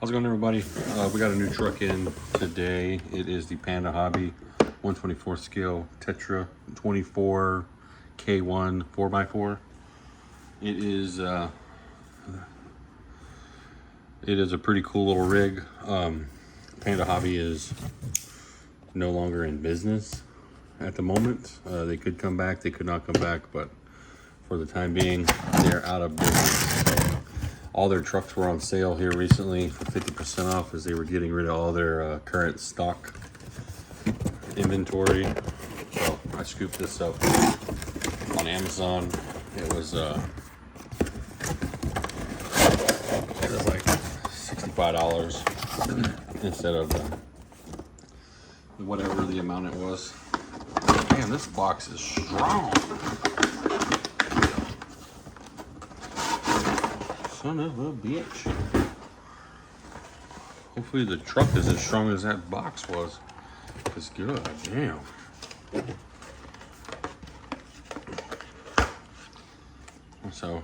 How's it going, everybody? We got a new truck in today. It is the Panda Hobby 124 scale Tetra24 K1 4x4. It is a pretty cool little rig. Panda Hobby is no longer in business at the moment. They could come back, they could not come back, but for the time being, they're out of business. All their trucks were on sale here recently for 50% off as they were getting rid of all their current stock inventory. So I scooped this up on Amazon. It was like $65 instead of whatever the amount it was. Man, this box is strong. Son of a bitch. Hopefully the truck is as strong as that box was. Because good damn. So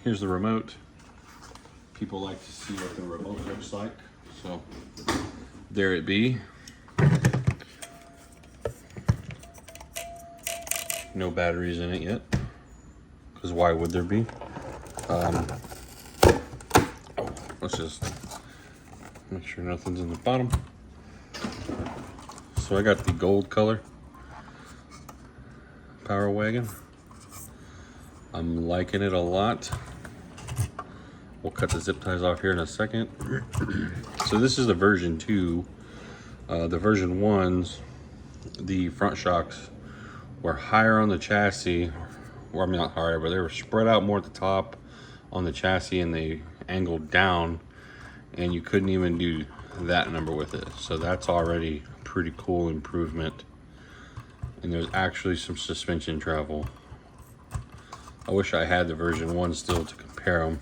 here's the remote. People like to see what the remote looks like. So there it be. No batteries in it yet. Because why would there be? Let's just make sure nothing's in the bottom. So I got the gold color Power Wagon. I'm liking it a lot. We'll cut the zip ties off here in a second. So this is the version 2. The version 1's, the front shocks were higher on the chassis. Well, I mean not higher, but they were spread out more at the top on the chassis and they angled down, and you couldn't even do that number with it. So that's already a pretty cool improvement. And there's actually some suspension travel. I wish I had the version 1 still to compare them.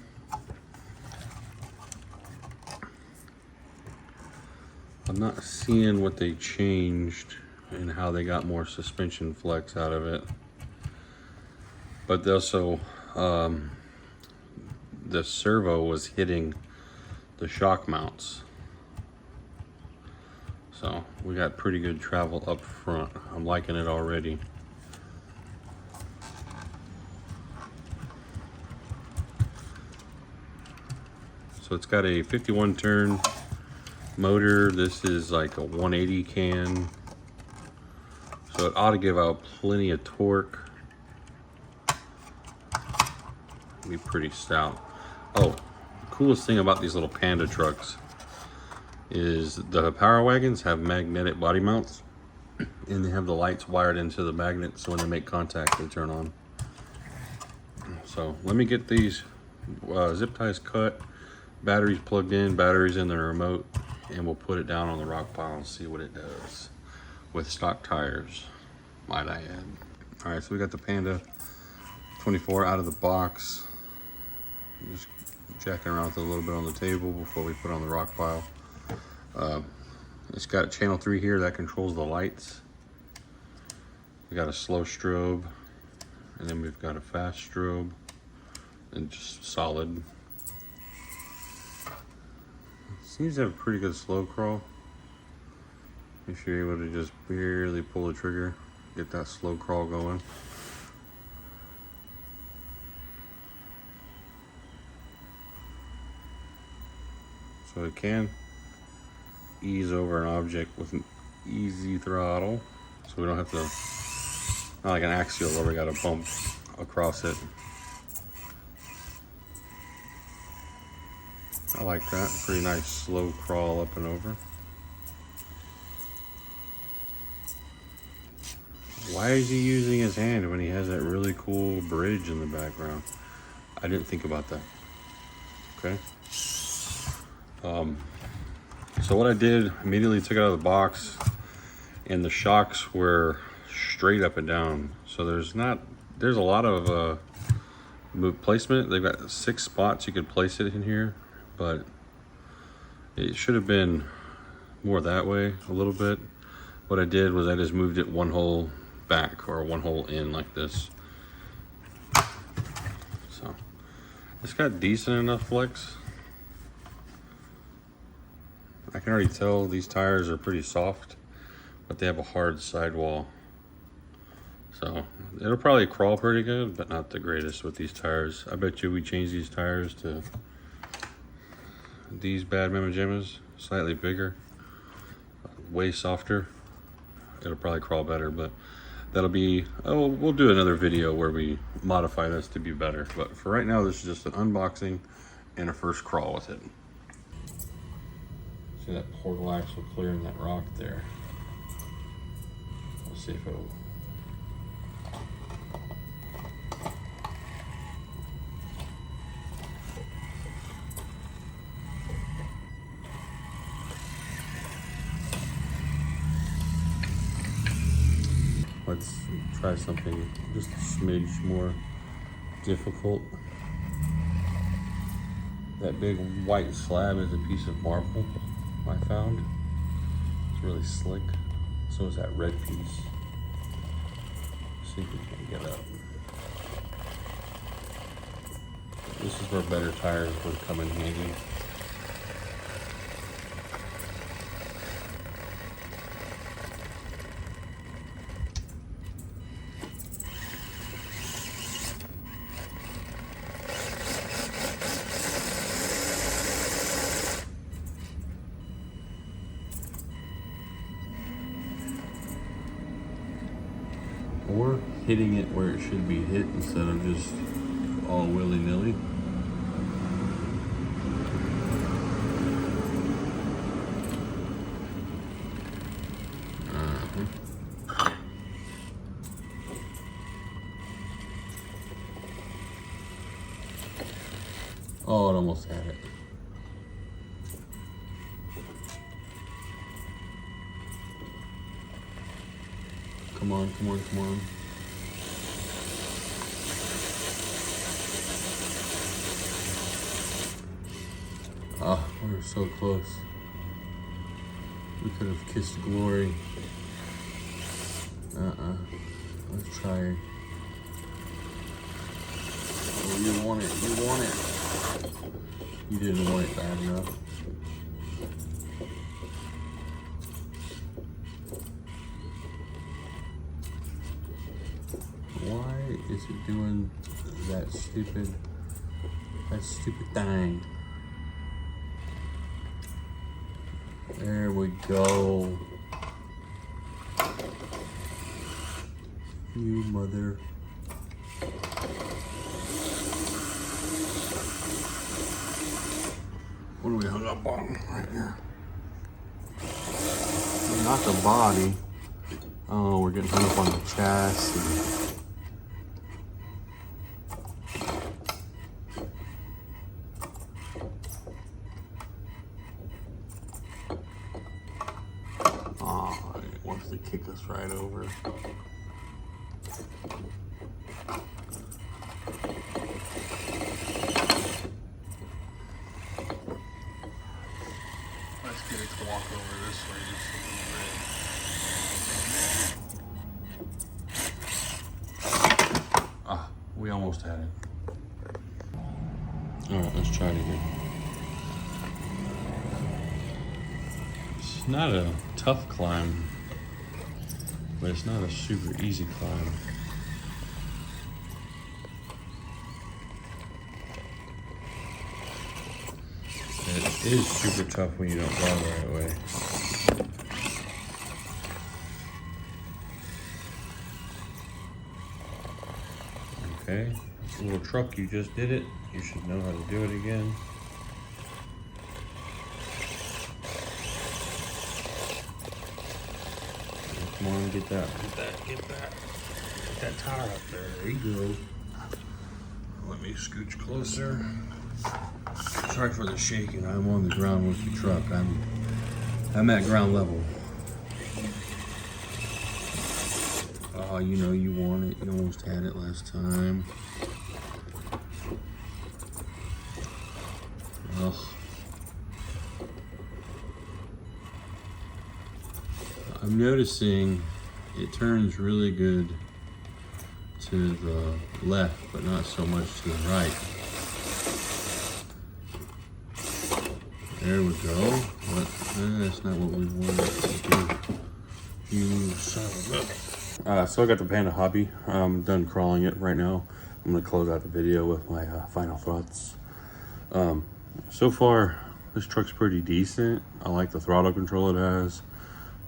I'm not seeing what they changed and how they got more suspension flex out of it. But also, the servo was hitting the shock mounts. So we got pretty good travel up front. I'm liking it already. So it's got a 51 turn motor. This is like a 180 can. So it ought to give out plenty of torque. Be pretty stout. Oh, the coolest thing about these little Panda trucks is the Power Wagons have magnetic body mounts, and they have the lights wired into the magnet, so when they make contact, they turn on. So let me get these zip ties cut, batteries plugged in, batteries in the remote, and we'll put it down on the rock pile and see what it does with stock tires, might I add. All right, so we got the Panda 24 out of the box. Just jacking around with it a little bit on the table before we put it on the rock pile. It's got channel 3 here that controls the lights. We got a slow strobe, and then we've got a fast strobe, and just solid. It seems to have a pretty good slow crawl. If you're able to just barely pull the trigger, get that slow crawl going. So it can ease over an object with an easy throttle. So we don't have to, not like an axial where we got to bump across it. I like that. Pretty nice slow crawl up and over. Why is he using his hand when he has that really cool bridge in the background? I didn't think about that. Okay. So what I did, immediately took it out of the box, and the shocks were straight up and down. So there's a lot of placement. They've got 6 spots you could place it in here, but it should have been more that way a little bit. What I did was I just moved it 1 hole back or 1 hole in like this. So it's got decent enough flex. I can already tell these tires are pretty soft, but they have a hard sidewall. So it'll probably crawl pretty good, but not the greatest with these tires. I bet you we change these tires to these bad Mama Jammas, slightly bigger, way softer. It'll probably crawl better, but that'll be, oh, we'll do another video where we modify this to be better. But for right now, this is just an unboxing and a first crawl with it. See that portal axle clearing that rock there. Let's see if it'll. Let's try something just a smidge more difficult. That big white slab is a piece of marble I found. It's really slick. So is that red piece. See if we can get up. This is where better tires would come in handy. Or hitting it where it should be hit instead of just all willy-nilly. Oh, it almost had it. Come on, come on, come on. Ah, we were so close. We could have kissed glory. Let's try it. Oh, you want it, you want it. You didn't want it bad enough. Why is it doing that stupid thing? There we go. You mother. What are we hung up on right here? Not the body. Oh, we're getting hung up on the chassis. Oh, it wants to kick us right over. Let's get it to walk over this way just a little bit. Ah, we almost had it. All right, let's try it again. It's not a tough climb, but it's not a super easy climb. It is super tough when you don't drive the right way. Okay, this little truck, you just did it. You should know how to do it again. Come on, get that tire up there. There you go. Let me scooch closer. Sorry for the shaking. I'm on the ground with the truck. I'm at ground level. Oh, you know you want it. You almost had it last time. Ugh. I'm noticing it turns really good to the left, but not so much to the right. There we go. But that's not what we wanted to do. You son of a... So I got the Panda Hobby. I'm done crawling it right now. I'm gonna close out the video with my final thoughts. So far, this truck's pretty decent. I like the throttle control it has.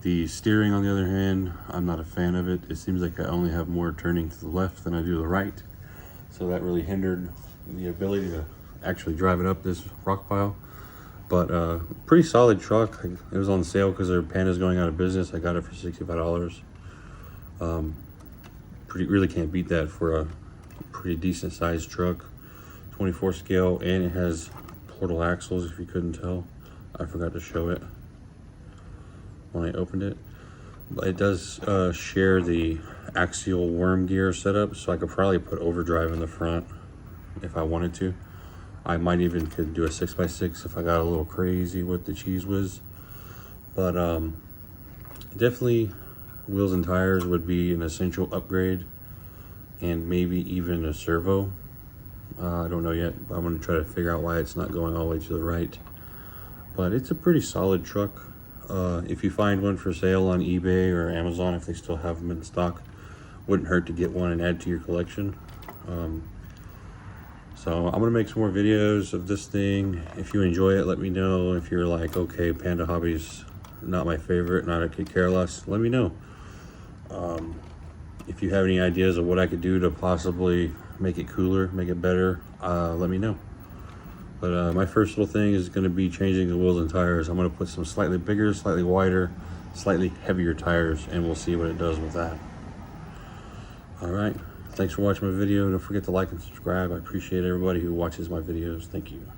The steering, on the other hand, I'm not a fan of it. It seems like I only have more turning to the left than I do the right. So that really hindered the ability to actually drive it up this rock pile. But pretty solid truck. It was on sale because their Panda's going out of business. I got it for $65. Really can't beat that for a pretty decent sized truck. 24 scale, and it has portal axles, if you couldn't tell. I forgot to show it when I opened it. But it does share the axial worm gear setup, so I could probably put overdrive in the front if I wanted to. I might even could do a 6x6 if I got a little crazy with the cheese whiz. But definitely wheels and tires would be an essential upgrade, and maybe even a servo. I don't know yet, but I'm going to try to figure out why it's not going all the way to the right. But it's a pretty solid truck. If you find one for sale on eBay or Amazon, if they still have them in stock, wouldn't hurt to get one and add to your collection. So I'm gonna make some more videos of this thing. If you enjoy it, let me know. If you're like, okay, Panda Hobby's not my favorite and I could care less, let me know. If you have any ideas of what I could do to possibly make it cooler, make it better, let me know. But my first little thing is going to be changing the wheels and tires. I'm going to put some slightly bigger, slightly wider, slightly heavier tires, and we'll see what it does with that. All right. Thanks for watching my video. Don't forget to like and subscribe. I appreciate everybody who watches my videos. Thank you.